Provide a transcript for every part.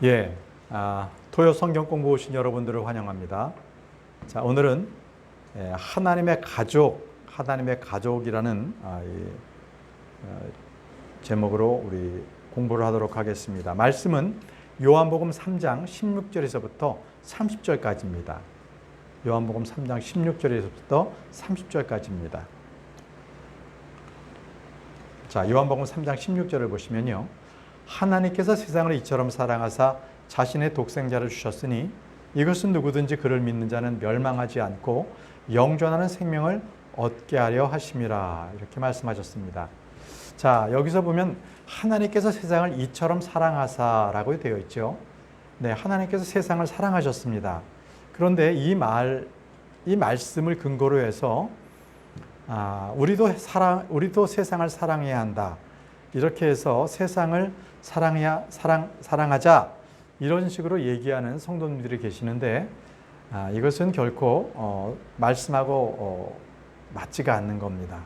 예, 토요 성경 공부 오신 여러분들을 환영합니다. 자, 오늘은 하나님의 가족이라는 제목으로 우리 공부를 하도록 하겠습니다. 말씀은 요한복음 3장 16절에서부터 30절까지입니다. 요한복음 3장 16절에서부터 30절까지입니다. 자, 요한복음 3장 16절을 보시면요. 하나님께서 세상을 이처럼 사랑하사 자신의 독생자를 주셨으니 이것은 누구든지 그를 믿는 자는 멸망하지 않고 영존하는 생명을 얻게 하려 하심이라. 이렇게 말씀하셨습니다. 자, 여기서 보면 하나님께서 세상을 이처럼 사랑하사라고 되어 있죠. 네, 하나님께서 세상을 사랑하셨습니다. 그런데 이 말씀을 근거로 해서 우리도 세상을 사랑해야 한다. 이렇게 해서 세상을 사랑하자. 이런 식으로 얘기하는 성도님들이 계시는데 이것은 결코 말씀하고 맞지가 않는 겁니다.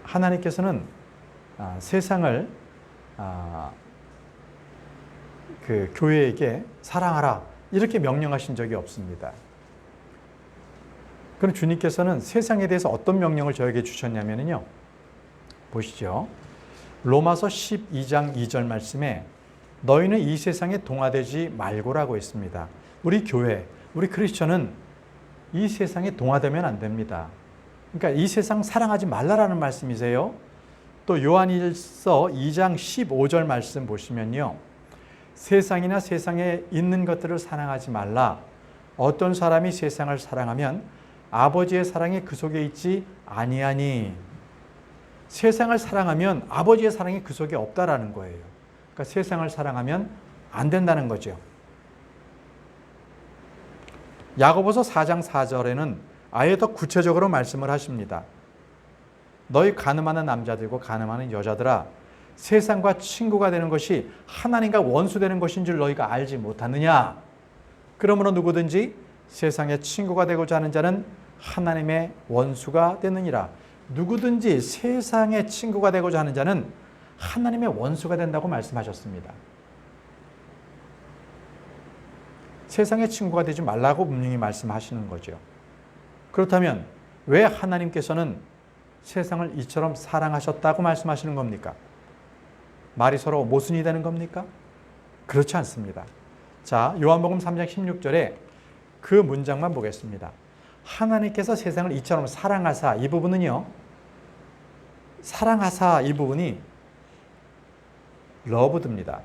하나님께서는 세상을 그 교회에게 사랑하라 이렇게 명령하신 적이 없습니다. 그럼 주님께서는 세상에 대해서 어떤 명령을 저에게 주셨냐면요. 보시죠. 로마서 12장 2절 말씀에 너희는 이 세상에 동화되지 말고라고 했습니다. 우리 교회, 우리 크리스천은 이 세상에 동화되면 안 됩니다. 그러니까 이 세상 사랑하지 말라라는 말씀이세요. 또 요한일서 2장 15절 말씀 보시면요. 세상이나 세상에 있는 것들을 사랑하지 말라. 어떤 사람이 세상을 사랑하면 아버지의 사랑이 그 속에 있지 아니하니. 세상을 사랑하면 아버지의 사랑이 그 속에 없다라는 거예요. 그러니까 세상을 사랑하면 안 된다는 거죠. 야고보서 4장 4절에는 아예 더 구체적으로 말씀을 하십니다. 너희 가늠하는 남자들과 가늠하는 여자들아, 세상과 친구가 되는 것이 하나님과 원수되는 것인 줄 너희가 알지 못하느냐. 그러므로 누구든지 세상의 친구가 되고자 하는 자는 하나님의 원수가 되느니라. 누구든지 세상의 친구가 되고자 하는 자는 하나님의 원수가 된다고 말씀하셨습니다. 세상의 친구가 되지 말라고 분명히 말씀하시는 거죠. 그렇다면 왜 하나님께서는 세상을 이처럼 사랑하셨다고 말씀하시는 겁니까? 말이 서로 모순이 되는 겁니까? 그렇지 않습니다. 자, 요한복음 3장 16절에 그 문장만 보겠습니다. 하나님께서 세상을 이처럼 사랑하사, 이 부분은요. 사랑하사 이 부분이 러브드입니다.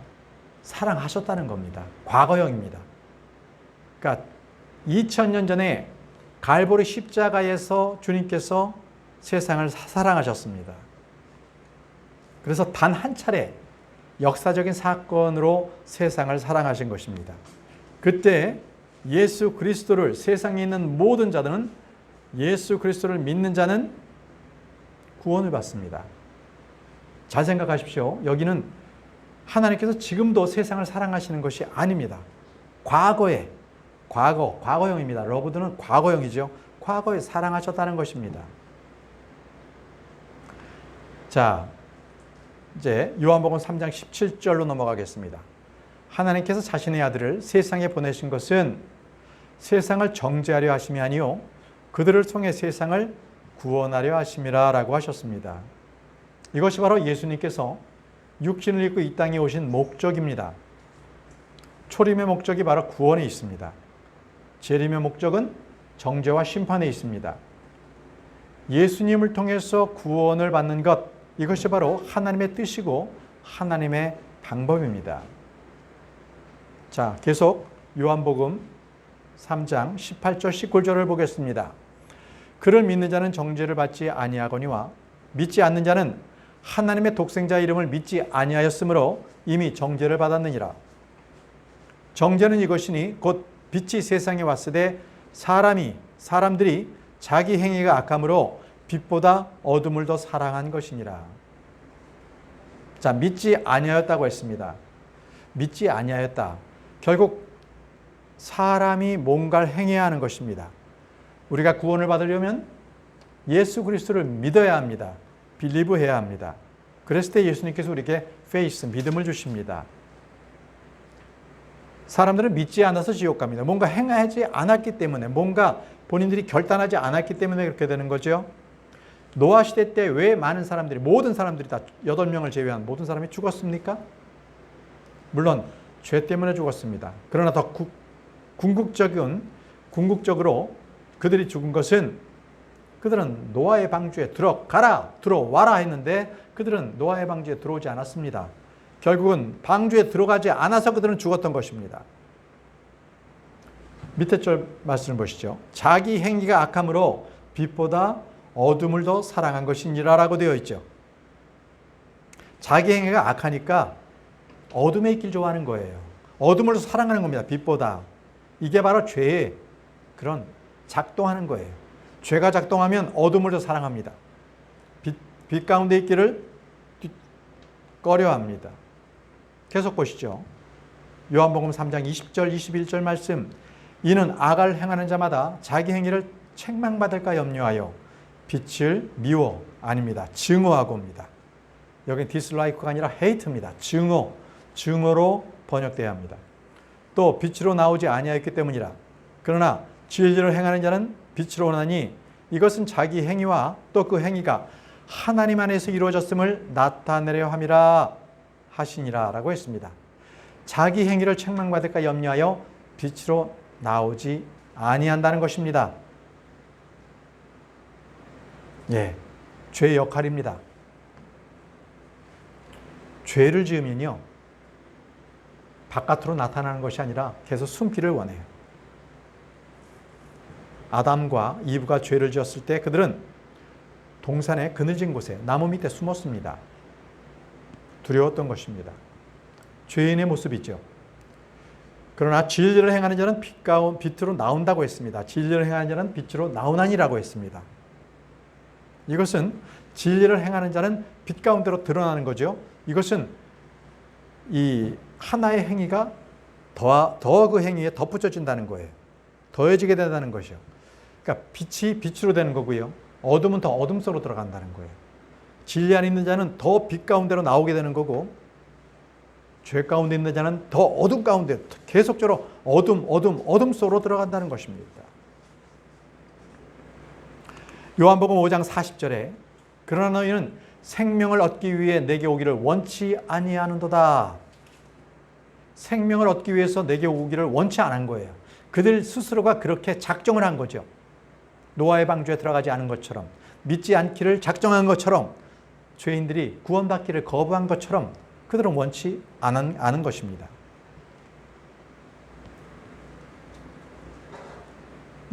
사랑하셨다는 겁니다. 과거형입니다. 그러니까 2000년 전에 갈보리 십자가에서 주님께서 세상을 사랑하셨습니다. 그래서 단 한 차례 역사적인 사건으로 세상을 사랑하신 것입니다. 그때 예수 그리스도를, 세상에 있는 모든 자들은 예수 그리스도를 믿는 자는 구원을 받습니다. 잘 생각하십시오. 여기는 하나님께서 지금도 세상을 사랑하시는 것이 아닙니다. 과거형입니다. 러브드는 과거형이죠. 과거에 사랑하셨다는 것입니다. 자, 이제 요한복음 3장 17절로 넘어가겠습니다. 하나님께서 자신의 아들을 세상에 보내신 것은 세상을 정죄하려 하심이 아니요 그들을 통해 세상을 구원하려 하심이라 라고 하셨습니다. 이것이 바로 예수님께서 육신을 입고 이 땅에 오신 목적입니다. 초림의 목적이 바로 구원에 있습니다. 재림의 목적은 정죄와 심판에 있습니다. 예수님을 통해서 구원을 받는 것, 이것이 바로 하나님의 뜻이고 하나님의 방법입니다. 자, 계속 요한복음 3장 18절 19절을 보겠습니다. 그를 믿는 자는 정죄를 받지 아니하거니와 믿지 않는 자는 하나님의 독생자 이름을 믿지 아니하였으므로 이미 정죄를 받았느니라. 정죄는 이것이니 곧 빛이 세상에 왔으되 사람들이 자기 행위가 악함으로 빛보다 어둠을 더 사랑한 것이니라. 자, 믿지 아니하였다고 했습니다. 믿지 아니하였다. 결국 사람이 뭔가를 행해야 하는 것입니다. 우리가 구원을 받으려면 예수 그리스도를 믿어야 합니다. 빌리브 해야 합니다. 그랬을 때 예수님께서 우리에게 페이스, 믿음을 주십니다. 사람들은 믿지 않아서 지옥 갑니다. 뭔가 행하지 않았기 때문에, 뭔가 본인들이 결단하지 않았기 때문에 그렇게 되는 거죠. 노아 시대 때 왜 많은 사람들이, 모든 사람들이 다 8명을 제외한 모든 사람이 죽었습니까? 물론 죄 때문에 죽었습니다. 그러나 더 궁극적으로 그들이 죽은 것은, 그들은 노아의 방주에 들어와라 했는데 그들은 노아의 방주에 들어오지 않았습니다. 결국은 방주에 들어가지 않아서 그들은 죽었던 것입니다. 밑에 절 말씀을 보시죠. 자기 행위가 악함으로 빛보다 어둠을 더 사랑한 것이니라 라고 되어 있죠. 자기 행위가 악하니까 어둠에 있길 좋아하는 거예요. 어둠을 사랑하는 겁니다. 빛보다. 이게 바로 죄의 그런 작동하는 거예요. 죄가 작동하면 어둠을 더 사랑합니다. 빛 가운데 있기를 꺼려합니다. 계속 보시죠. 요한복음 3장 20절 21절 말씀. 이는 악을 행하는 자마다 자기 행위를 책망받을까 염려하여 빛을 미워, 아닙니다, 증오하고 옵니다. 여기는 dislike가 아니라 hate입니다. 증오로 번역돼야 합니다. 또 빛으로 나오지 아니하였기 때문이라. 그러나 진리를 행하는 자는 빛으로 오나니 이것은 자기 행위와 또 그 행위가 하나님 안에서 이루어졌음을 나타내려 함이라 하시니라 라고 했습니다. 자기 행위를 책망받을까 염려하여 빛으로 나오지 아니한다는 것입니다. 예, 죄의 역할입니다. 죄를 지으면요, 바깥으로 나타나는 것이 아니라 계속 숨기를 원해요. 아담과 이브가 죄를 지었을 때 그들은 동산의 그늘진 곳에 나무 밑에 숨었습니다. 두려웠던 것입니다. 죄인의 모습이죠. 그러나 진리를 행하는 자는 빛으로 나온다고 했습니다. 진리를 행하는 자는 빛으로 나오나니라고 했습니다. 이것은 진리를 행하는 자는 빛 가운데로 드러나는 거죠. 이것은 이 하나의 행위가 더 그 행위에 덧붙여진다는 거예요. 더해지게 된다는 것이요. 그러니까 빛이 빛으로 되는 거고요. 어둠은 더 어둠 속으로 들어간다는 거예요. 진리 안에 있는 자는 더 빛 가운데로 나오게 되는 거고, 죄 가운데 있는 자는 더 어둠 가운데 계속적으로 어둠 속으로 들어간다는 것입니다. 요한복음 5장 40절에 그러나 너희는 생명을 얻기 위해 내게 오기를 원치 아니하는도다. 생명을 얻기 위해서 내게 오기를 원치 않은 거예요. 그들 스스로가 그렇게 작정을 한 거죠. 노아의 방주에 들어가지 않은 것처럼, 믿지 않기를 작정한 것처럼, 죄인들이 구원받기를 거부한 것처럼 그들은 원치 않은 것입니다.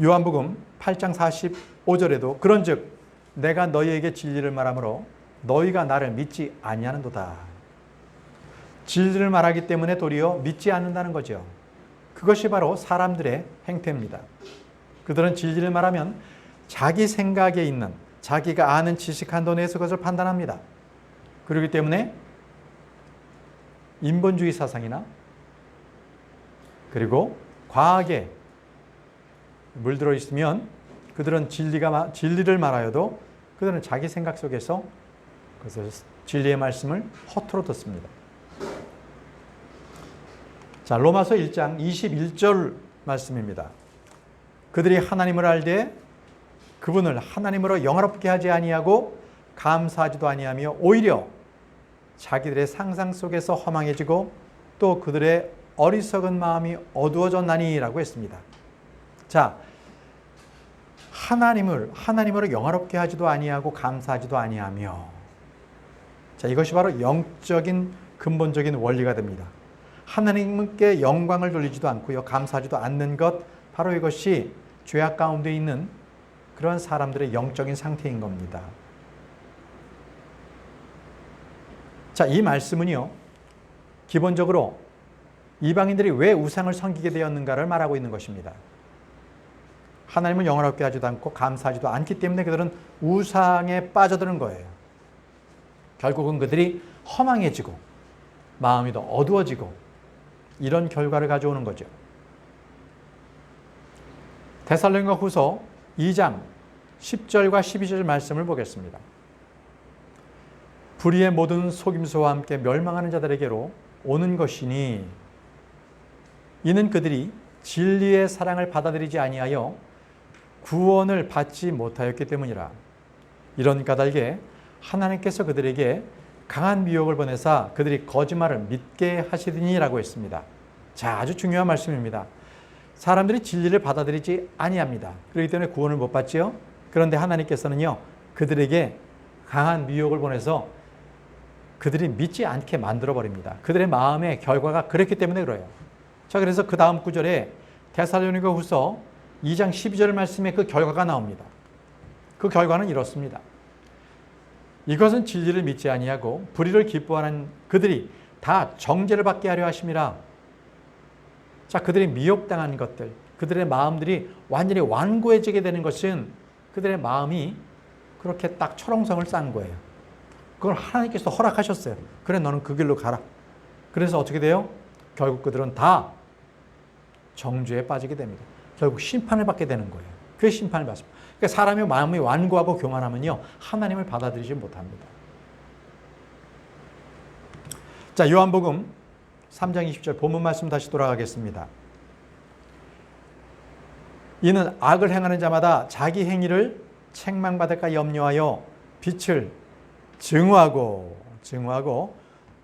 요한복음 8장 45절에도 그런즉 내가 너희에게 진리를 말하므로 너희가 나를 믿지 아니하는도다. 진리를 말하기 때문에 도리어 믿지 않는다는 거죠. 그것이 바로 사람들의 행태입니다. 그들은 진리를 말하면 자기 생각에 있는, 자기가 아는 지식 한도 내에서 그것을 판단합니다. 그렇기 때문에 인본주의 사상이나 그리고 과학에 물들어 있으면 그들은 진리를 말하여도 그들은 자기 생각 속에서 그것을 진리의 말씀을 허투루 듣습니다. 자, 로마서 1장 21절 말씀입니다. 그들이 하나님을 알되 그분을 하나님으로 영화롭게 하지 아니하고 감사하지도 아니하며 오히려 자기들의 상상 속에서 허망해지고 또 그들의 어리석은 마음이 어두워졌나니라고 했습니다. 자, 하나님으로 영화롭게 하지도 아니하고 감사하지도 아니하며, 자, 이것이 바로 영적인 근본적인 원리가 됩니다. 하나님께 영광을 돌리지도 않고요, 감사하지도 않는 것, 바로 이것이 죄악 가운데 있는 그런 사람들의 영적인 상태인 겁니다. 자, 이 말씀은요, 기본적으로 이방인들이 왜 우상을 섬기게 되었는가를 말하고 있는 것입니다. 하나님을 영화롭게 하지도 않고 감사하지도 않기 때문에 그들은 우상에 빠져드는 거예요. 결국은 그들이 허망해지고 마음이 더 어두워지고 이런 결과를 가져오는 거죠. 데살로니가 후서 2장 10절과 12절 말씀을 보겠습니다. 불의의 모든 속임수와 함께 멸망하는 자들에게로 오는 것이니 이는 그들이 진리의 사랑을 받아들이지 아니하여 구원을 받지 못하였기 때문이라. 이런 까닭에 하나님께서 그들에게 강한 미혹을 보내사 그들이 거짓말을 믿게 하시더니라고 했습니다. 자, 아주 중요한 말씀입니다. 사람들이 진리를 받아들이지 아니합니다. 그렇기 때문에 구원을 못 받지요. 그런데 하나님께서는요, 그들에게 강한 미혹을 보내서 그들이 믿지 않게 만들어 버립니다. 그들의 마음의 결과가 그랬기 때문에 그래요. 자, 그래서 그 다음 구절에 데살로니가 후서 2장 12절 말씀에 그 결과가 나옵니다. 그 결과는 이렇습니다. 이것은 진리를 믿지 아니하고 불의를 기뻐하는 그들이 다 정죄를 받게 하려 하심이라. 자, 그들이 미혹당한 것들, 그들의 마음들이 완전히 완고해지게 되는 것은 그들의 마음이 그렇게 딱 철옹성을 쌓은 거예요. 그걸 하나님께서 허락하셨어요. 그래, 너는 그 길로 가라. 그래서 어떻게 돼요? 결국 그들은 다 정죄에 빠지게 됩니다. 결국 심판을 받게 되는 거예요. 그게 심판을 받습니다. 그러니까 사람의 마음이 완고하고 교만하면요, 하나님을 받아들이지 못합니다. 자, 요한복음 3장 20절 본문 말씀 다시 돌아가겠습니다. 이는 악을 행하는 자마다 자기 행위를 책망받을까 염려하여 빛을 증오하고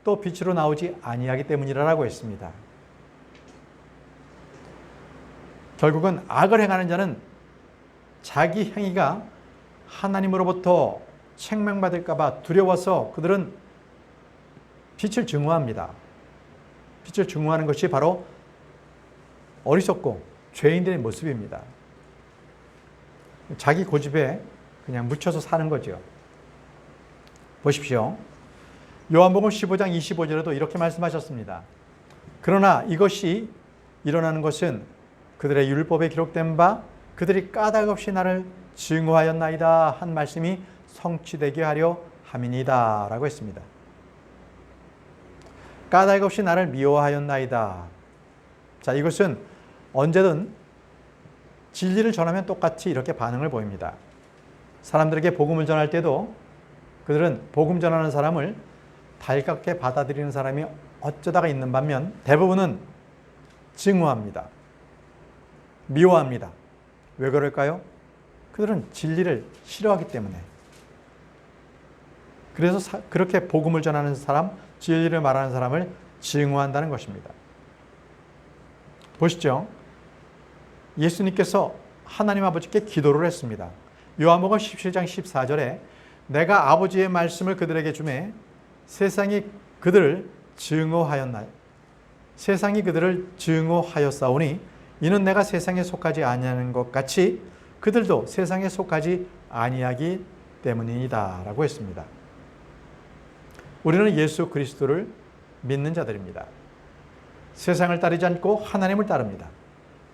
또 빛으로 나오지 아니하기 때문이라고 했습니다. 결국은 악을 행하는 자는 자기 행위가 하나님으로부터 책망받을까 봐 두려워서 그들은 빛을 증오합니다. 빛을 증오하는 것이 바로 어리석고 죄인들의 모습입니다. 자기 고집에 그냥 묻혀서 사는 거죠. 보십시오. 요한복음 15장 25절에도 이렇게 말씀하셨습니다. 그러나 이것이 일어나는 것은 그들의 율법에 기록된 바 그들이 까닭 없이 나를 증오하였나이다 한 말씀이 성취되게 하려 함이니이다 라고 했습니다. 까닭 없이 나를 미워하였나이다. 자, 이것은 언제든 진리를 전하면 똑같이 이렇게 반응을 보입니다. 사람들에게 복음을 전할 때도 그들은 복음 전하는 사람을 달갑게 받아들이는 사람이 어쩌다가 있는 반면 대부분은 증오합니다. 미워합니다. 왜 그럴까요? 그들은 진리를 싫어하기 때문에. 그래서 그렇게 복음을 전하는 사람, 진리를 말하는 사람을 증오한다는 것입니다. 보시죠. 예수님께서 하나님 아버지께 기도를 했습니다. 요한복음 17장 14절에 내가 아버지의 말씀을 그들에게 주매 세상이 그들을 증오하였사오니 이는 내가 세상에 속하지 아니하는 것 같이 그들도 세상에 속하지 아니하기 때문이다 라고 했습니다. 우리는 예수 그리스도를 믿는 자들입니다. 세상을 따르지 않고 하나님을 따릅니다.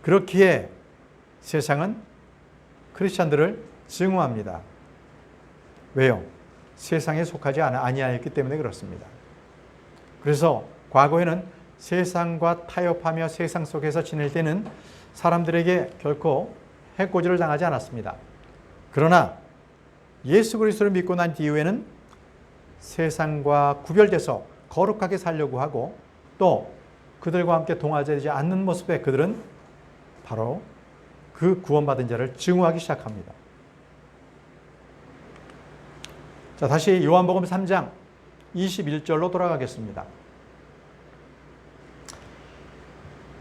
그렇기에 세상은 크리스찬들을 증오합니다. 왜요? 세상에 속하지 아니하였기 때문에 그렇습니다. 그래서 과거에는 세상과 타협하며 세상 속에서 지낼 때는 사람들에게 결코 해코지를 당하지 않았습니다. 그러나 예수 그리스도를 믿고 난 이후에는 세상과 구별돼서 거룩하게 살려고 하고 또 그들과 함께 동화되지 않는 모습에 그들은 바로 그 구원받은 자를 증오하기 시작합니다. 자, 다시 요한복음 3장 21절로 돌아가겠습니다.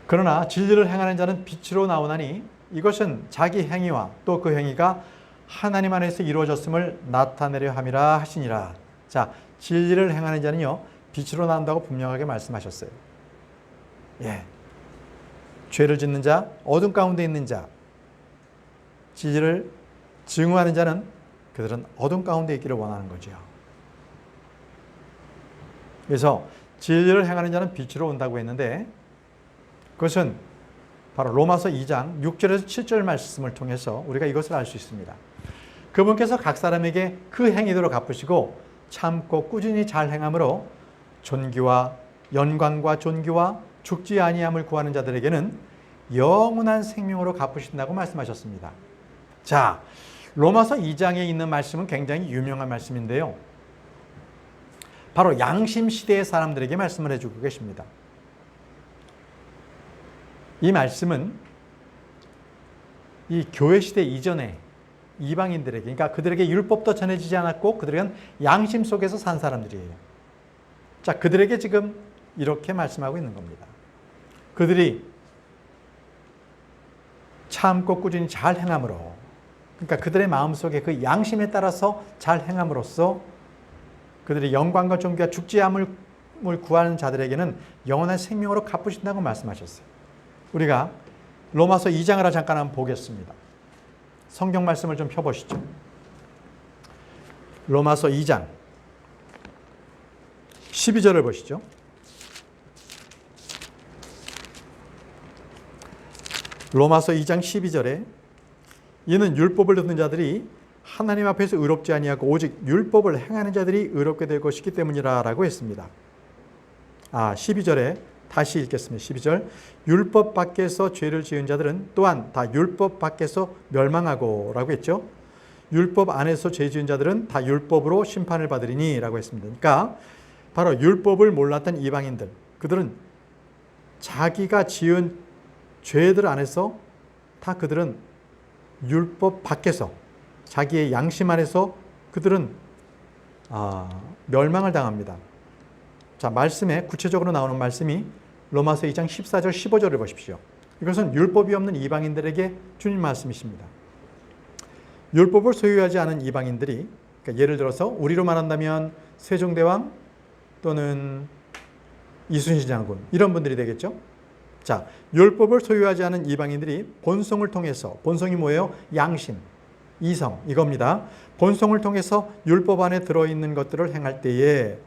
그러나 진리를 행하는 자는 빛으로 나오나니 이것은 자기 행위와 또 그 행위가 하나님 안에서 이루어졌음을 나타내려 함이라 하시니라. 자, 진리를 행하는 자는요, 빛으로 나온다고 분명하게 말씀하셨어요. 예. 죄를 짓는 자, 어둠 가운데 있는 자, 진리를 증오하는 자는 그들은 어둠 가운데 있기를 원하는 거죠. 그래서 진리를 행하는 자는 빛으로 온다고 했는데 그것은 바로 로마서 2장 6절에서 7절 말씀을 통해서 우리가 이것을 알 수 있습니다. 그분께서 각 사람에게 그 행위대로 갚으시고 참고 꾸준히 잘 행함으로 존귀와 영광과 존귀와 죽지 아니함을 구하는 자들에게는 영원한 생명으로 갚으신다고 말씀하셨습니다. 자, 로마서 2장에 있는 말씀은 굉장히 유명한 말씀인데요. 바로 양심 시대의 사람들에게 말씀을 해주고 계십니다. 이 말씀은 이 교회 시대 이전에 이방인들에게, 그러니까 그들에게 율법도 전해지지 않았고 그들은 양심 속에서 산 사람들이에요. 자, 그들에게 지금 이렇게 말씀하고 있는 겁니다. 그들이 참고 꾸준히 잘 행함으로, 그러니까 그들의 마음속에 그 양심에 따라서 잘 행함으로써 그들이 영광과 존귀와 죽지 않음을 구하는 자들에게는 영원한 생명으로 갚으신다고 말씀하셨어요. 우리가 로마서 2장을 잠깐 한번 보겠습니다. 성경 말씀을 좀 펴보시죠. 로마서 2장 12절을 보시죠. 로마서 2장 12절에 이는 율법을 듣는 자들이 하나님 앞에서 의롭지 아니하고 오직 율법을 행하는 자들이 의롭게 될 것이기 때문이라 라고 했습니다. 12절에 다시 읽겠습니다. 12절. 율법 밖에서 죄를 지은 자들은 또한 다 율법 밖에서 멸망하고 라고 했죠. 율법 안에서 죄 지은 자들은 다 율법으로 심판을 받으리니 라고 했습니다. 그러니까 바로 율법을 몰랐던 이방인들, 그들은 자기가 지은 죄들 안에서 다 그들은 율법 밖에서 자기의 양심 안에서 그들은 멸망을 당합니다. 자, 말씀에 구체적으로 나오는 말씀이 로마서 2장 14절 15절을 보십시오. 이것은 율법이 없는 이방인들에게 주님 말씀이십니다. 율법을 소유하지 않은 이방인들이, 그러니까 예를 들어서 우리로 말한다면 세종대왕 또는 이순신 장군 이런 분들이 되겠죠. 자, 율법을 소유하지 않은 이방인들이 본성을 통해서, 본성이 뭐예요? 양심, 이성, 이겁니다. 본성을 통해서 율법 안에 들어있는 것들을 행할 때에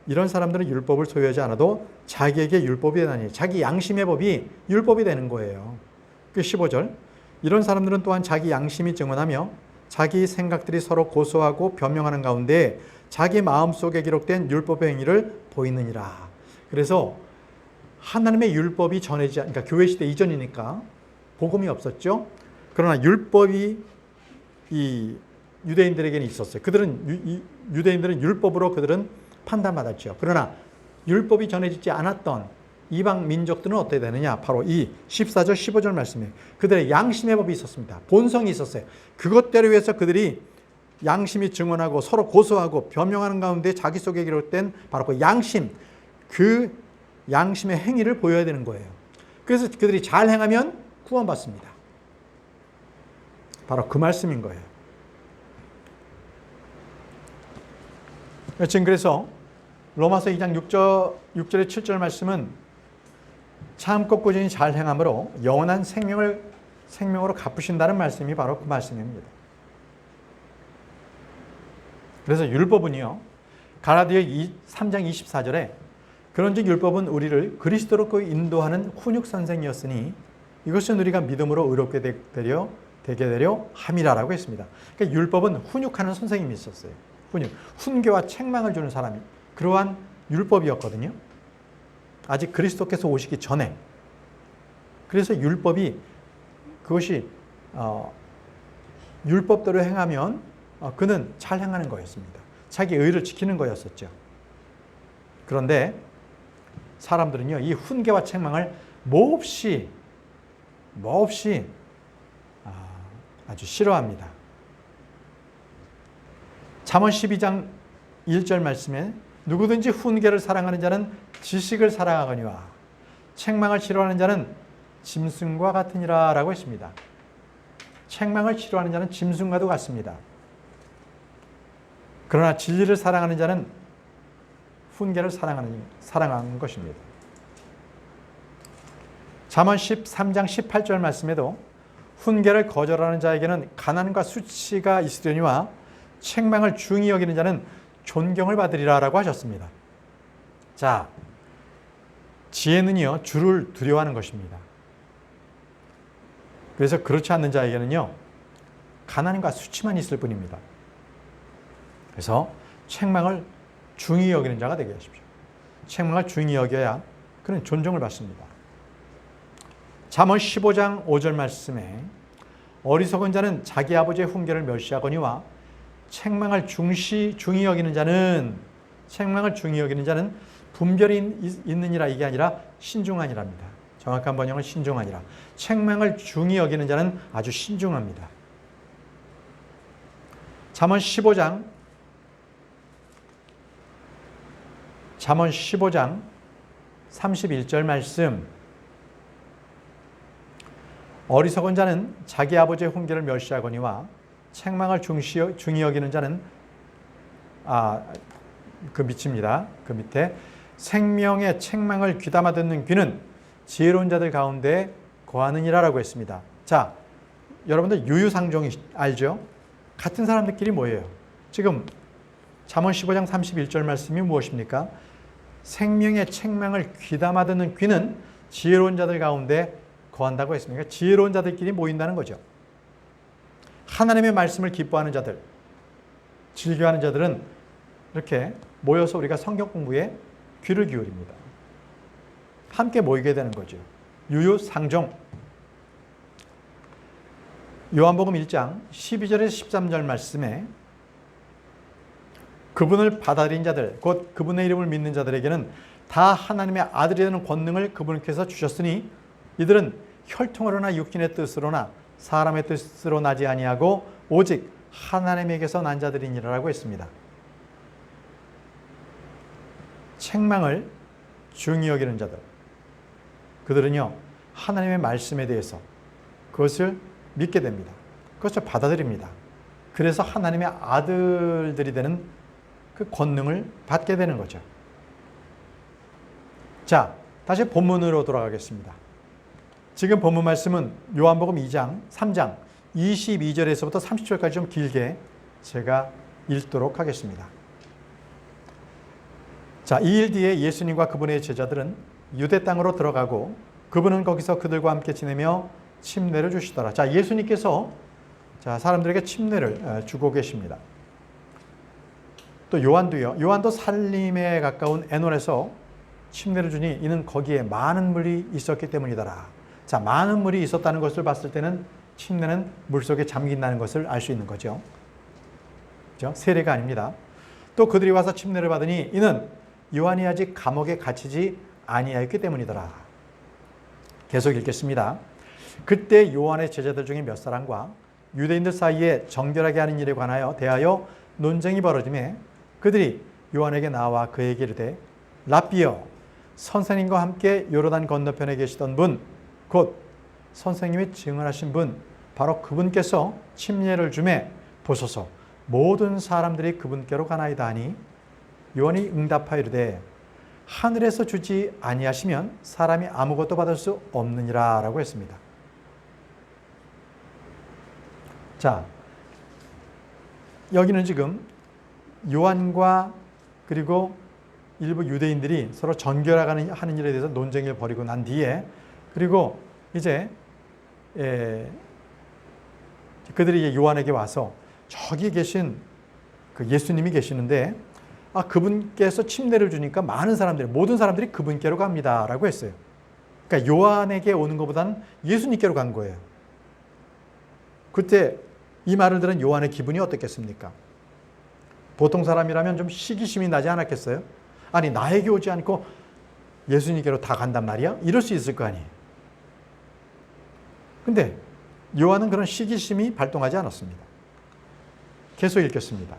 이런 사람들은 율법을 소유하지 않아도 자기에게 율법이 되나니, 자기 양심의 법이 율법이 되는 거예요. 그 15절. 이런 사람들은 또한 자기 양심이 증언하며 자기 생각들이 서로 고소하고 변명하는 가운데 자기 마음속에 기록된 율법의 행위를 보이느니라. 그래서 하나님의 율법이 전해지지, 그러니까 교회 시대 이전이니까 복음이 없었죠. 그러나 율법이 이 유대인들에게는 있었어요. 유대인들은 율법으로 그들은 판단받았죠. 그러나 율법이 전해지지 않았던 이방 민족들은 어떻게 되느냐? 바로 이 14절 15절 말씀에 그들의 양심의 법이 있었습니다. 본성이 있었어요. 그것대로 해서 그들이 양심이 증언하고 서로 고소하고 변명하는 가운데 자기 속에 기록된 바로 그 양심, 그 양심의 행위를 보여야 되는 거예요. 그래서 그들이 잘 행하면 구원받습니다. 바로 그 말씀인 거예요. 지금 그래서 로마서 2장 6절에 7절 말씀은 참고 꾸준히 잘 행함으로 영원한 생명으로 갚으신다는 말씀이 바로 그 말씀입니다. 그래서 율법은요, 갈라디아 3장 24절에 그런즉 율법은 우리를 그리스도로 인도하는 훈육 선생이었으니 이것은 우리가 믿음으로 의롭게 되게 되려 함이라라고 했습니다. 그러니까 율법은 훈육하는 선생님이 있었어요. 훈계와 책망을 주는 사람이 그러한 율법이었거든요. 아직 그리스도께서 오시기 전에. 그래서 율법이 그것이 율법대로 행하면 그는 잘 행하는 거였습니다. 자기 의를 지키는 거였었죠. 그런데 사람들은요, 이 훈계와 책망을 몹시 아주 싫어합니다. 잠언 12장 1절 말씀에 누구든지 훈계를 사랑하는 자는 지식을 사랑하거니와 책망을 싫어하는 자는 짐승과 같으니라 라고 했습니다. 책망을 싫어하는 자는 짐승과도 같습니다. 그러나 진리를 사랑하는 자는 훈계를 사랑하는 것입니다. 잠언 13장 18절 말씀에도 훈계를 거절하는 자에게는 가난과 수치가 있으려니와 책망을 중히 여기는 자는 존경을 받으리라 라고 하셨습니다. 자, 지혜는요, 주를 두려워하는 것입니다. 그래서 그렇지 않는 자에게는요, 가난과 수치만 있을 뿐입니다. 그래서 책망을 중히 여기는 자가 되게 하십시오. 책망을 중히 여겨야 그는 존중을 받습니다. 잠언 15장 5절 말씀에 어리석은 자는 자기 아버지의 훈계를 멸시하거니와 책망을 중히 여기는 자는 분별이 있느니라, 이게 아니라 신중하니랍니다. 정확한 번역은 신중하니라. 책망을 중히 여기는 자는 아주 신중합니다. 잠언 15장 31절 말씀. 어리석은 자는 자기 아버지의 훈계를 멸시하거니와 책망을 중히 여기는 자는 그 밑입니다. 그 밑에 생명의 책망을 귀담아 듣는 귀는 지혜로운 자들 가운데 거하느니라라고 했습니다. 자, 여러분들 유유상종이 알죠? 같은 사람들끼리 뭐예요? 지금 잠언 15장 31절 말씀이 무엇입니까? 생명의 책망을 귀담아 듣는 귀는 지혜로운 자들 가운데 거한다고 했습니다. 지혜로운 자들끼리 모인다는 거죠. 하나님의 말씀을 기뻐하는 자들, 즐겨하는 자들은 이렇게 모여서 우리가 성경 공부에 귀를 기울입니다. 함께 모이게 되는 거죠. 유유상종. 요한복음 1장 12절에서 13절 말씀에 그분을 받아들인 자들, 곧 그분의 이름을 믿는 자들에게는 다 하나님의 아들이 되는 권능을 그분께서 주셨으니 이들은 혈통으로나 육신의 뜻으로나 사람의 뜻으로 나지 아니하고 오직 하나님에게서 난 자들이니라라고 했습니다. 책망을 중히 여기는 자들, 그들은요 하나님의 말씀에 대해서 그것을 믿게 됩니다. 그것을 받아들입니다. 그래서 하나님의 아들들이 되는 그 권능을 받게 되는 거죠. 자, 다시 본문으로 돌아가겠습니다. 지금 본문 말씀은 요한복음 2장, 3장 22절에서부터 30절까지 좀 길게 제가 읽도록 하겠습니다. 자, 이 일 뒤에 예수님과 그분의 제자들은 유대 땅으로 들어가고 그분은 거기서 그들과 함께 지내며 침례를 주시더라. 자, 예수님께서 사람들에게 침례를 주고 계십니다. 또 요한도요. 요한도 살림에 가까운 에논에서 침례를 주니 이는 거기에 많은 물이 있었기 때문이더라. 자, 많은 물이 있었다는 것을 봤을 때는 침례는 물속에 잠긴다는 것을 알 수 있는 거죠. 그렇죠? 세례가 아닙니다. 또 그들이 와서 침례를 받으니 이는 요한이 아직 감옥에 갇히지 아니하였기 때문이더라. 계속 읽겠습니다. 그때 요한의 제자들 중에 몇 사람과 유대인들 사이에 정결하게 하는 일에 관하여 대하여 논쟁이 벌어지매 그들이 요한에게 나와 그에게 이르되 랍비여, 선생님과 함께 요르단 건너편에 계시던 분, 곧 선생님이 증언하신 분, 바로 그분께서 침례를 주매 보소서 모든 사람들이 그분께로 가나이다 하니 요한이 응답하여 이르되 하늘에서 주지 아니하시면 사람이 아무것도 받을 수 없느니라 라고 했습니다. 자, 여기는 지금 요한과 그리고 일부 유대인들이 서로 정결하는 일에 대해서 논쟁을 벌이고 난 뒤에 그리고 이제 그들이 이제 요한에게 와서 저기 계신 그 예수님이 계시는데 그분께서 침례를 주니까 많은 사람들이 모든 사람들이 그분께로 갑니다 라고 했어요. 그러니까 요한에게 오는 것보다는 예수님께로 간 거예요. 그때 이 말을 들은 요한의 기분이 어떻겠습니까? 보통 사람이라면 좀 시기심이 나지 않았겠어요? 아니 나에게 오지 않고 예수님께로 다 간단 말이야? 이럴 수 있을 거 아니에요. 근데 요한은 그런 시기심이 발동하지 않았습니다. 계속 읽겠습니다.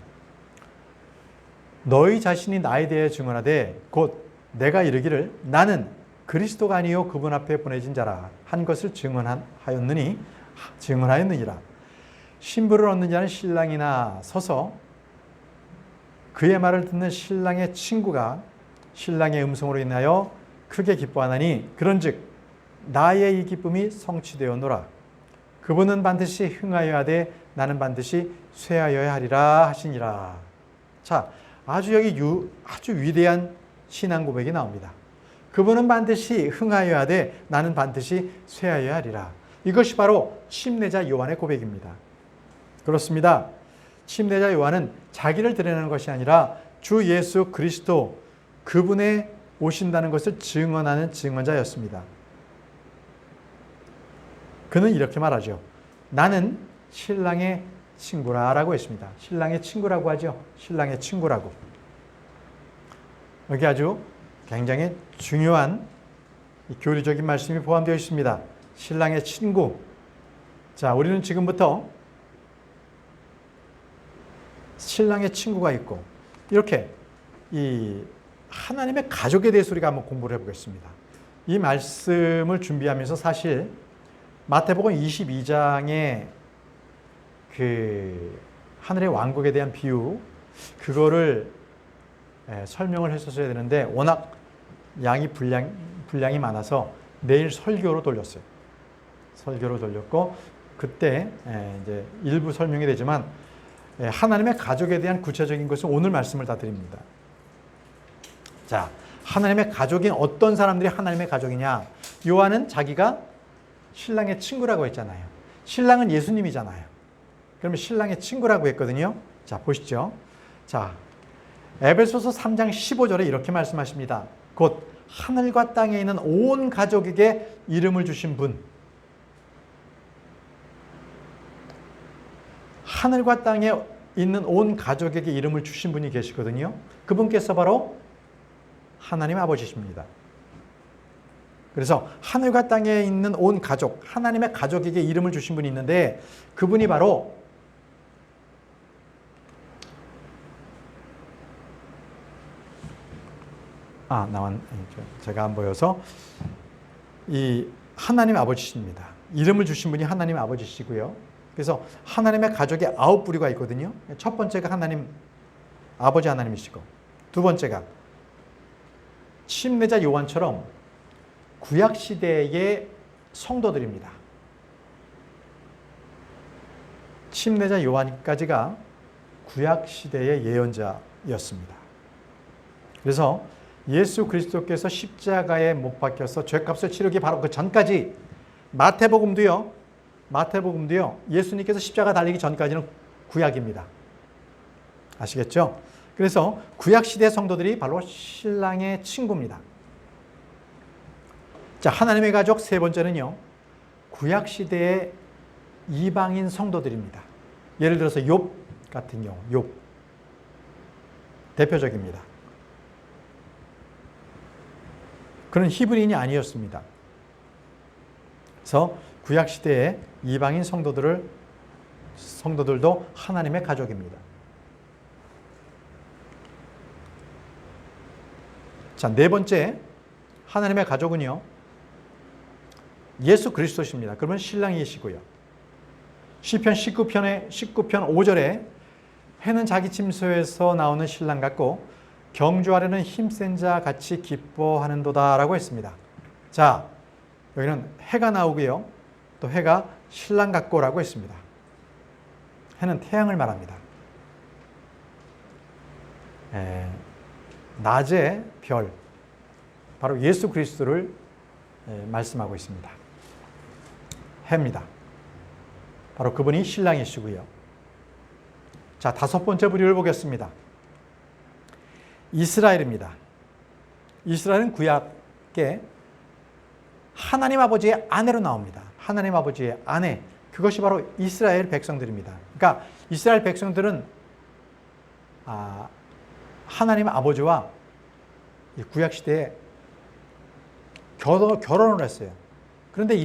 너희 자신이 나에 대해 증언하되 곧 내가 이르기를 나는 그리스도가 아니요 그분 앞에 보내진 자라 한 것을 증언하였느니라. 신부를 얻는 자는 신랑이나 서서 그의 말을 듣는 신랑의 친구가 신랑의 음성으로 인하여 크게 기뻐하나니 그런즉 나의 이 기쁨이 성취되었노라. 그분은 반드시 흥하여야 하되 나는 반드시 쇠하여야 하리라 하시니라. 자, 아주 위대한 신앙 고백이 나옵니다. 그분은 반드시 흥하여야 하되 나는 반드시 쇠하여야 하리라. 이것이 바로 침례자 요한의 고백입니다. 그렇습니다. 침례자 요한은 자기를 드러내는 것이 아니라 주 예수 그리스도 그분의 오신다는 것을 증언하는 증언자였습니다. 그는 이렇게 말하죠. 나는 신랑의 친구라고 했습니다. 신랑의 친구라고 하죠. 신랑의 친구라고. 여기 아주 굉장히 중요한 이 교리적인 말씀이 포함되어 있습니다. 신랑의 친구. 자, 우리는 지금부터 신랑의 친구가 있고 이렇게 이 하나님의 가족에 대해서 우리가 한번 공부를 해보겠습니다. 이 말씀을 준비하면서 사실 마태복음 22장의 그 하늘의 왕국에 대한 비유 그거를 설명을 했었어야 되는데 워낙 양이 분량이 많아서 내일 설교로 돌렸어요. 설교로 돌렸고 그때 이제 일부 설명이 되지만 하나님의 가족에 대한 구체적인 것은 오늘 말씀을 다 드립니다. 자, 하나님의 가족인 어떤 사람들이 하나님의 가족이냐? 요한은 자기가 신랑의 친구라고 했잖아요. 신랑은 예수님이잖아요. 그러면 신랑의 친구라고 했거든요. 자, 보시죠. 자, 에베소서 3장 15절에 이렇게 말씀하십니다. 곧 하늘과 땅에 있는 온 가족에게 이름을 주신 분. 하늘과 땅에 있는 온 가족에게 이름을 주신 분이 계시거든요. 그분께서 바로 하나님 아버지십니다. 그래서 하늘과 땅에 있는 온 가족, 하나님의 가족에게 이름을 주신 분이 있는데 그분이 바로 제가 안 보여서 이 하나님 아버지십니다. 이름을 주신 분이 하나님 아버지시고요. 그래서 하나님의 가족에 9부류가 있거든요. 첫 번째가 하나님 아버지 하나님이시고 두 번째가 침례자 요한처럼 구약시대의 성도들입니다. 침례자 요한까지가 구약시대의 예언자였습니다. 그래서 예수 그리스도께서 십자가에 못 박혀서 죄값을 치르기 바로 그 전까지 마태복음도요. 예수님께서 십자가 달리기 전까지는 구약입니다. 아시겠죠? 그래서 구약시대 성도들이 바로 신랑의 친구입니다. 자, 하나님의 가족 세 번째는요. 구약시대의 이방인 성도들입니다. 예를 들어서 욥 같은 경우, 욥. 대표적입니다. 그는 히브리인이 아니었습니다. 그래서 구약시대의 이방인 성도들도 하나님의 가족입니다. 자, 네 번째 하나님의 가족은요. 예수 그리스도십니다. 그러면 신랑이시고요. 시편 19편 5절에 해는 자기 침소에서 나오는 신랑 같고 경주하려는 힘센 자 같이 기뻐하는도다 라고 했습니다. 자, 여기는 해가 나오고요. 또 해가 신랑 같고라고 했습니다. 해는 태양을 말합니다. 낮의 별, 바로 예수 그리스도를 말씀하고 있습니다. 해입니다. 바로 그분이 신랑이시고요. 자, 다섯 번째 부류를 보겠습니다. 이스라엘입니다. 이스라엘은 구약에 하나님 아버지의 아내로 나옵니다. 하나님 아버지의 아내, 그것이 바로 이스라엘 백성들입니다. 그러니까 이스라엘 백성들은 하나님 아버지와 구약시대에 결혼을 했어요. 그런데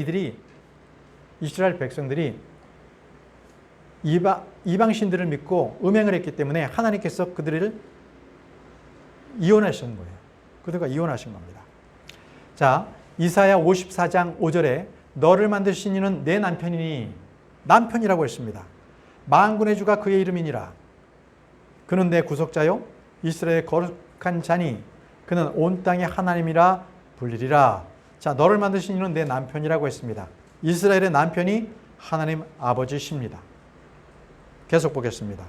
이스라엘 백성들이 이방신들을 믿고 음행을 했기 때문에 하나님께서 그들을 이혼하신 거예요. 그들과 이혼하신 겁니다. 자, 이사야 54장 5절에 너를 만드신 이는 내 남편이니, 남편이라고 했습니다. 만군의 주가 그의 이름이니라. 그는 내 구속자요 이스라엘의 거룩한 자니 그는 온 땅의 하나님이라 불리리라. 자, 너를 만드신 이는 내 남편이라고 했습니다. 이스라엘의 남편이 하나님 아버지십니다. 계속 보겠습니다.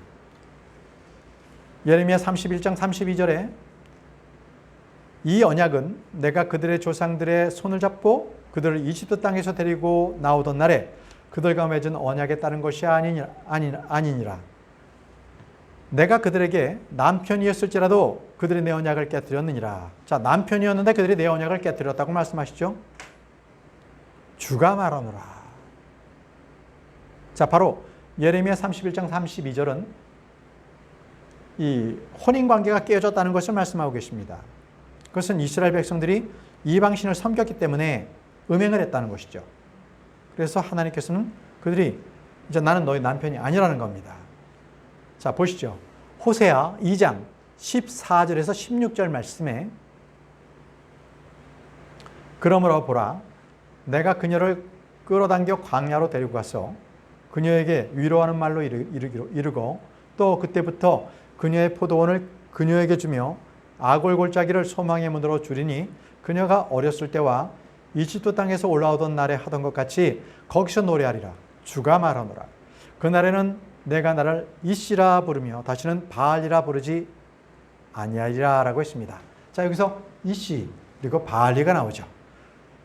예레미야 31장 32절에 이 언약은 내가 그들의 조상들의 손을 잡고 그들을 이집트 땅에서 데리고 나오던 날에 그들과 맺은 언약에 따른 것이 아니니라. 내가 그들에게 남편이었을지라도 그들이 내 언약을 깨뜨렸느니라. 자, 남편이었는데 그들이 내 언약을 깨뜨렸다고 말씀하시죠? 주가 말하노라. 자, 바로 예레미야 31장 32절은 이 혼인관계가 깨어졌다는 것을 말씀하고 계십니다. 그것은 이스라엘 백성들이 이방신을 섬겼기 때문에 음행을 했다는 것이죠. 그래서 하나님께서는 그들이 이제 나는 너희 남편이 아니라는 겁니다. 자, 보시죠. 호세아 2장 14절에서 16절 말씀에 그러므로 보라 내가 그녀를 끌어당겨 광야로 데리고 가서 그녀에게 위로하는 말로 이르고 또 그때부터 그녀의 포도원을 그녀에게 주며 아골골짜기를 소망의 문으로 주리니 그녀가 어렸을 때와 이집트 땅에서 올라오던 날에 하던 것 같이 거기서 노래하리라. 주가 말하노라. 그날에는 내가 나를 이시라 부르며 다시는 바알이라 부르지 아니하리라 라고 했습니다. 자, 여기서 이시 그리고 바알리가 나오죠.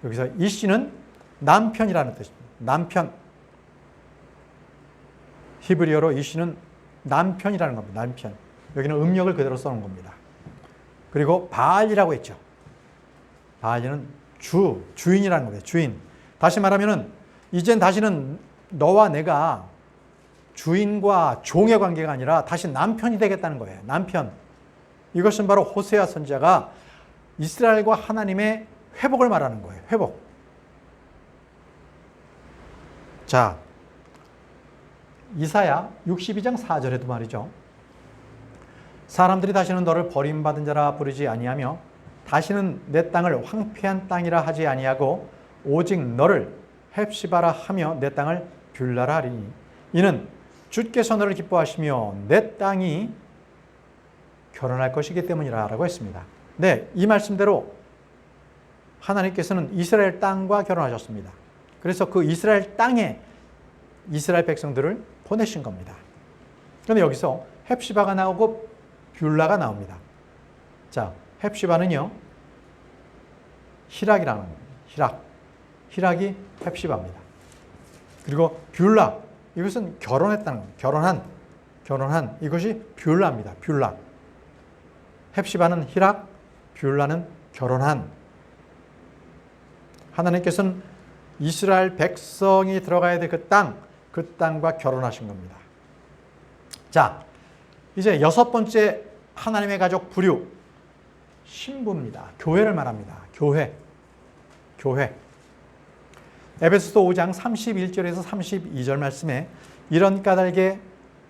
여기서 이시는 남편이라는 뜻입니다. 남편. 히브리어로 이시는 남편이라는 겁니다. 남편. 여기는 음력을 그대로 써놓은 겁니다. 그리고 바알이라고 했죠. 바알리는 주인이라는 겁니다. 주인. 다시 말하면은 이젠 다시는 너와 내가 주인과 종의 관계가 아니라 다시 남편이 되겠다는 거예요. 남편. 이것은 바로 호세아 선지자가 이스라엘과 하나님의 회복을 말하는 거예요. 회복. 자, 이사야 62장 4절에도 말이죠. 사람들이 다시는 너를 버림받은 자라 부르지 아니하며 다시는 내 땅을 황폐한 땅이라 하지 아니하고 오직 너를 헵시바라 하며 내 땅을 뷰라라 하리니 이는 주께서 너를 기뻐하시며 내 땅이 결혼할 것이기 때문이라 라고 했습니다. 네, 이 말씀대로 하나님께서는 이스라엘 땅과 결혼하셨습니다. 그래서 그 이스라엘 땅에 이스라엘 백성들을 보내신 겁니다. 그런데 여기서 헵시바가 나오고 뷰라가 나옵니다. 자, 헵시바는요, 히락이라는 겁니다. 히락이 헵시바입니다. 그리고 뷰라, 이것은 결혼했다는 겁니다. 결혼한 이것이 뷰라입니다. 뷰라. 헵시바는 히락, 뷰라는 결혼한. 하나님께서는 이스라엘 백성이 들어가야 될 그 땅과 결혼하신 겁니다. 자, 이제 6번째 하나님의 가족 부류, 신부입니다. 교회를 말합니다. 교회. 에베소서 5장 31절에서 32절 말씀에 이런 까닭에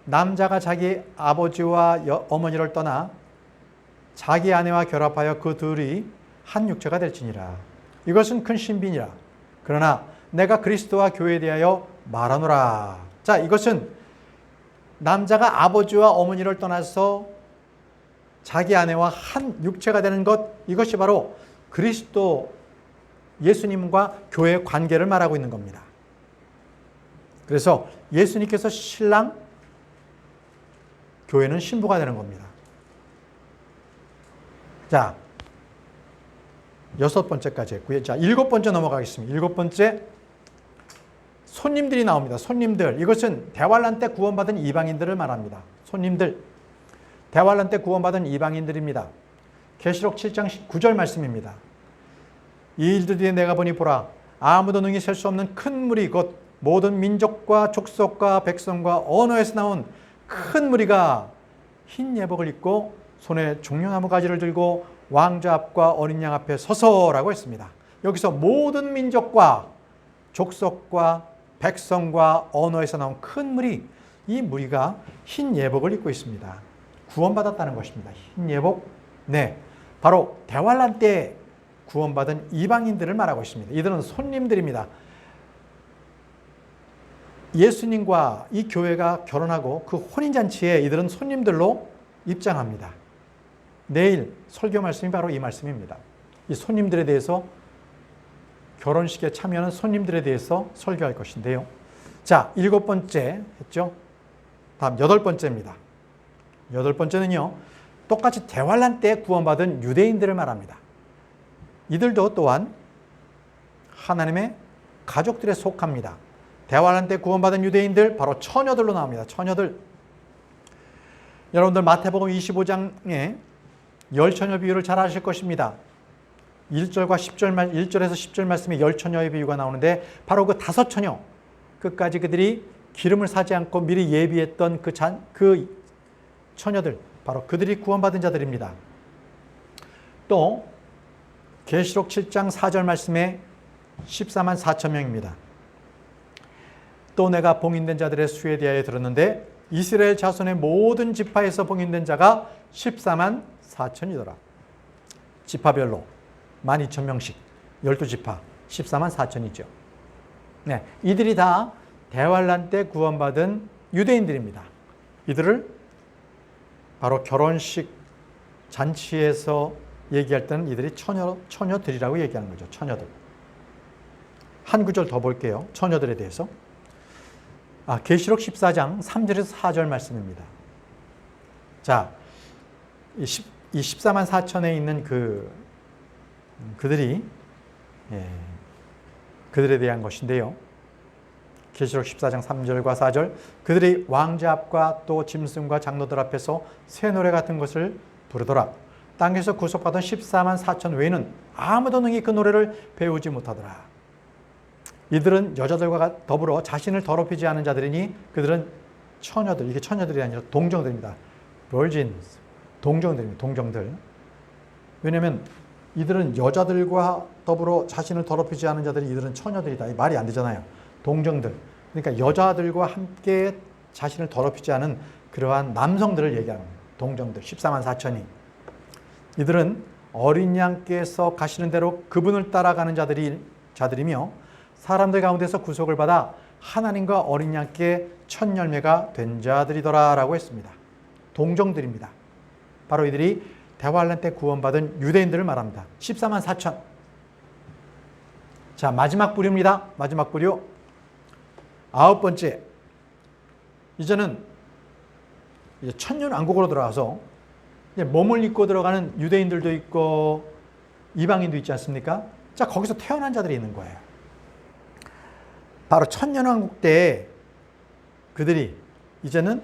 남자가 자기 아버지와 어머니를 떠나 자기 아내와 결합하여 그 둘이 한 육체가 될지니라. 이것은 큰 신비니라. 그러나 내가 그리스도와 교회에 대하여 말하노라. 자, 이것은 남자가 아버지와 어머니를 떠나서 자기 아내와 한 육체가 되는 것, 이것이 바로 그리스도 예수님과 교회의 관계를 말하고 있는 겁니다. 그래서 예수님께서 신랑, 교회는 신부가 되는 겁니다. 자, 6번째까지 했고요. 자, 7번째 넘어가겠습니다. 7번째, 손님들이 나옵니다. 손님들. 이것은 대환란 때 구원받은 이방인들을 말합니다. 손님들. 대환란 때 구원받은 이방인들입니다. 계시록 7장 9절 말씀입니다. 이 일들 뒤에 내가 보니 보라 아무도 능히 셀 수 없는 큰 무리 곧 모든 민족과 족속과 백성과 언어에서 나온 큰 무리가 흰 예복을 입고 손에 종려나무 가지를 들고 왕자 앞과 어린 양 앞에 서서라고 했습니다. 여기서 모든 민족과 족속과 백성과 언어에서 나온 큰 무리, 이 무리가 흰 예복을 입고 있습니다. 구원받았다는 것입니다. 흰 예복. 네, 바로 대환란 때 구원받은 이방인들을 말하고 있습니다. 이들은 손님들입니다. 예수님과 이 교회가 결혼하고 그 혼인잔치에 이들은 손님들로 입장합니다. 내일 설교 말씀이 바로 이 말씀입니다. 이 손님들에 대해서, 결혼식에 참여하는 손님들에 대해서 설교할 것인데요. 자, 7번째 했죠. 다음 8번째입니다. 8번째는요. 똑같이 대환란 때 구원받은 유대인들을 말합니다. 이들도 또한 하나님의 가족들에 속합니다. 대환란 때 구원받은 유대인들, 바로 처녀들로 나옵니다. 처녀들. 여러분들 마태복음 25장에 열처녀 비유를 잘 아실 것입니다. 1절과 1절에서 10절 말씀에 열처녀의 비유가 나오는데 바로 그 5처녀, 끝까지 그들이 기름을 사지 않고 미리 예비했던 그 처녀들, 바로 그들이 구원받은 자들입니다. 또 계시록 7장 4절 말씀에 14만 4천 명입니다. 또 내가 봉인된 자들의 수에 대하여 들었는데 이스라엘 자손의 모든 지파에서 봉인된 자가 14만 4천이더라. 지파별로 12,000명씩 12지파 14만 4천이죠. 네, 이들이 다 대환란 때 구원받은 유대인들입니다. 이들을 바로 결혼식 잔치에서 얘기할 때는 이들이 처녀들이라고 얘기하는 거죠. 처녀들. 한 구절 더 볼게요. 처녀들에 대해서. 계시록 14장 3절에서 4절 말씀입니다. 자, 이 14만 4천에 있는 그들이 그들에 대한 것인데요. 계시록 14장 3절과 4절 그들이 왕자 앞과 또 짐승과 장로들 앞에서 새 노래 같은 것을 부르더라. 땅에서 구속받은 14만 4천 외에는 아무도 능히 그 노래를 배우지 못하더라. 이들은 여자들과 더불어 자신을 더럽히지 않은 자들이니 그들은 처녀들, 이게 처녀들이 아니라 동정들입니다. virgins, 동정들입니다. 동정들. 왜냐하면 이들은 여자들과 더불어 자신을 더럽히지 않은 자들이 이들은 처녀들이다. 말이 안 되잖아요. 동정들. 그러니까 여자들과 함께 자신을 더럽히지 않은 그러한 남성들을 얘기하는 거예요. 동정들. 14만 4천이. 이들은 어린 양께서 가시는 대로 그분을 따라가는 자들이며 사람들 가운데서 구속을 받아 하나님과 어린 양께 첫 열매가 된 자들이더라라고 했습니다. 동정들입니다. 바로 이들이 대환란 때 구원받은 유대인들을 말합니다. 14만 4천. 자, 마지막 부류입니다. 마지막 부류. 9번째. 이제는 천년왕국으로 들어가서 몸을 입고 들어가는 유대인들도 있고 이방인도 있지 않습니까? 자, 거기서 태어난 자들이 있는 거예요. 바로 천년왕국 때 그들이 이제는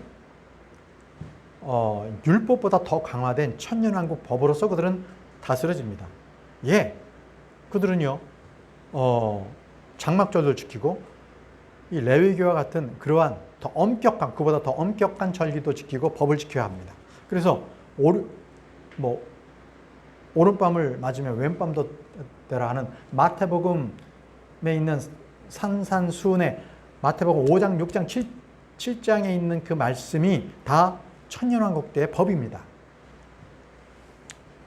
율법보다 더 강화된 천년왕국 법으로서 그들은 다스려집니다. 그들은요 장막절도 지키고 이 레위기와 같은 그러한 더 엄격한, 그보다 더 엄격한 절기도 지키고 법을 지켜야 합니다. 그래서 오른밤을 맞으면 왼밤도 되라 하는 마태복음에 있는 산산수훈의 마태복음 5장, 6장, 7장에 있는 그 말씀이 다 천년왕국 때의 법입니다.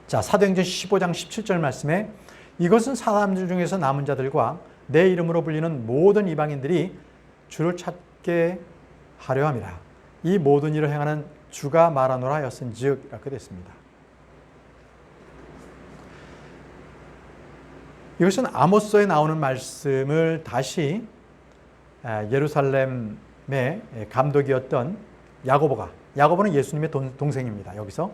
자, 사도행전 15장 17절 말씀에 이것은 사람들 중에서 남은 자들과 내 이름으로 불리는 모든 이방인들이 주를 찾게 하려 함이라. 이 모든 일을 행하는 주가 말하노라 하였은즉 이렇게 됐습니다. 이것은 아모스에 나오는 말씀을 다시 예루살렘의 감독이었던 야고보는 예수님의 동생입니다. 여기서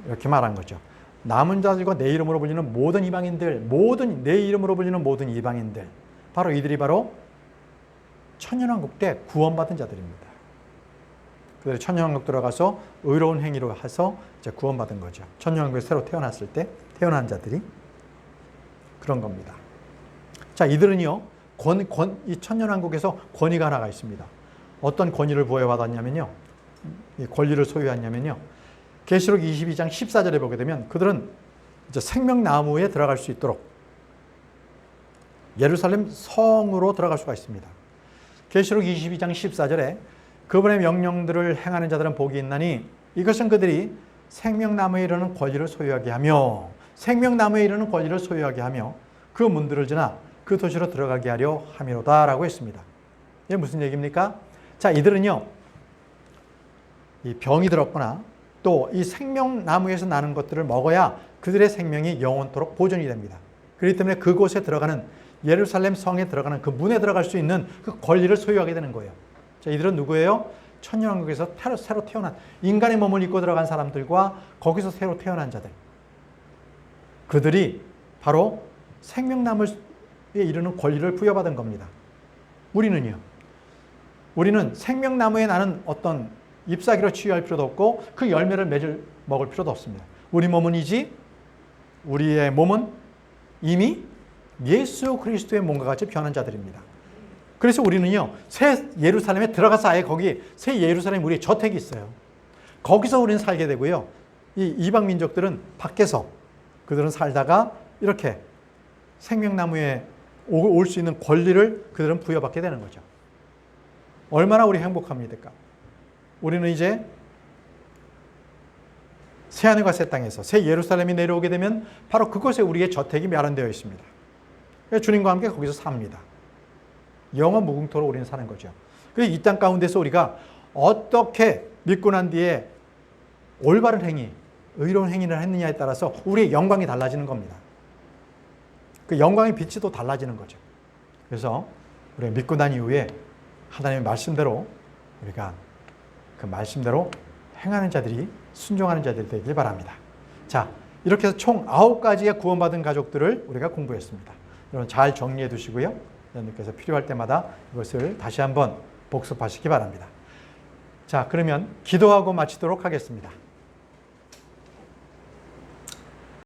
이렇게 말한 거죠. 남은 자들과 내 이름으로 불리는 모든 이방인들, 내 이름으로 불리는 모든 이방인들, 바로 이들이 바로 천년왕국 때 구원받은 자들입니다. 그들이 천년왕국 들어가서 의로운 행위로 해서 이제 구원받은 거죠. 천년왕국에 새로 태어났을 때 태어난 자들이 그런 겁니다. 자, 이들은요, 이 천년왕국에서 권위가 하나가 있습니다. 어떤 권위를 부여받았냐면요, 이 권리를 소유했냐면요, 계시록 22장 14절에 보게 되면 그들은 이제 생명나무에 들어갈 수 있도록 예루살렘 성으로 들어갈 수가 있습니다. 계시록 22장 14절에 그분의 명령들을 행하는 자들은 복이 있나니 이것은 그들이 생명나무에 이르는 권리를 소유하게 하며 그 문들을 지나 그 도시로 들어가게 하려 함이로다 라고 했습니다. 이게 무슨 얘기입니까? 자, 이들은요, 이 병이 들었거나 또 이 생명나무에서 나는 것들을 먹어야 그들의 생명이 영원토록 보존이 됩니다. 그렇기 때문에 그곳에 들어가는 예루살렘 성에 들어가는 그 문에 들어갈 수 있는 그 권리를 소유하게 되는 거예요. 자, 이들은 누구예요? 천년왕국에서 새로 태어난 인간의 몸을 입고 들어간 사람들과 거기서 새로 태어난 자들. 그들이 바로 생명나무에 이르는 권리를 부여받은 겁니다. 우리는요. 우리는 생명나무에 나는 어떤 잎사귀로 치유할 필요도 없고 그 열매를 먹을 필요도 없습니다. 우리의 몸은 이미 예수 그리스도의 몸과 같이 변한 자들입니다. 그래서 우리는요, 새 예루살렘에 들어가서 아예 거기 새 예루살렘 우리의 저택이 있어요. 거기서 우리는 살게 되고요. 이 이방 민족들은 밖에서 그들은 살다가 이렇게 생명나무에 올 수 있는 권리를 그들은 부여받게 되는 거죠. 얼마나 우리 행복합니까? 우리는 이제 새하늘과 새 땅에서 새 예루살렘이 내려오게 되면 바로 그곳에 우리의 저택이 마련되어 있습니다. 주님과 함께 거기서 삽니다. 영원 무궁토로 우리는 사는 거죠. 그래서 이 땅 가운데서 우리가 어떻게 믿고 난 뒤에 올바른 행위, 의로운 행위를 했느냐에 따라서 우리의 영광이 달라지는 겁니다. 그 영광의 빛이 또 달라지는 거죠. 그래서 우리가 믿고 난 이후에 하나님의 말씀대로 우리가 그 말씀대로 행하는 자들이, 순종하는 자들이 되길 바랍니다. 자, 이렇게 해서 총 9가지의 구원받은 가족들을 우리가 공부했습니다. 여러분 잘 정리해 두시고요. 여러분께서 필요할 때마다 이것을 다시 한번 복습하시기 바랍니다. 자, 그러면 기도하고 마치도록 하겠습니다.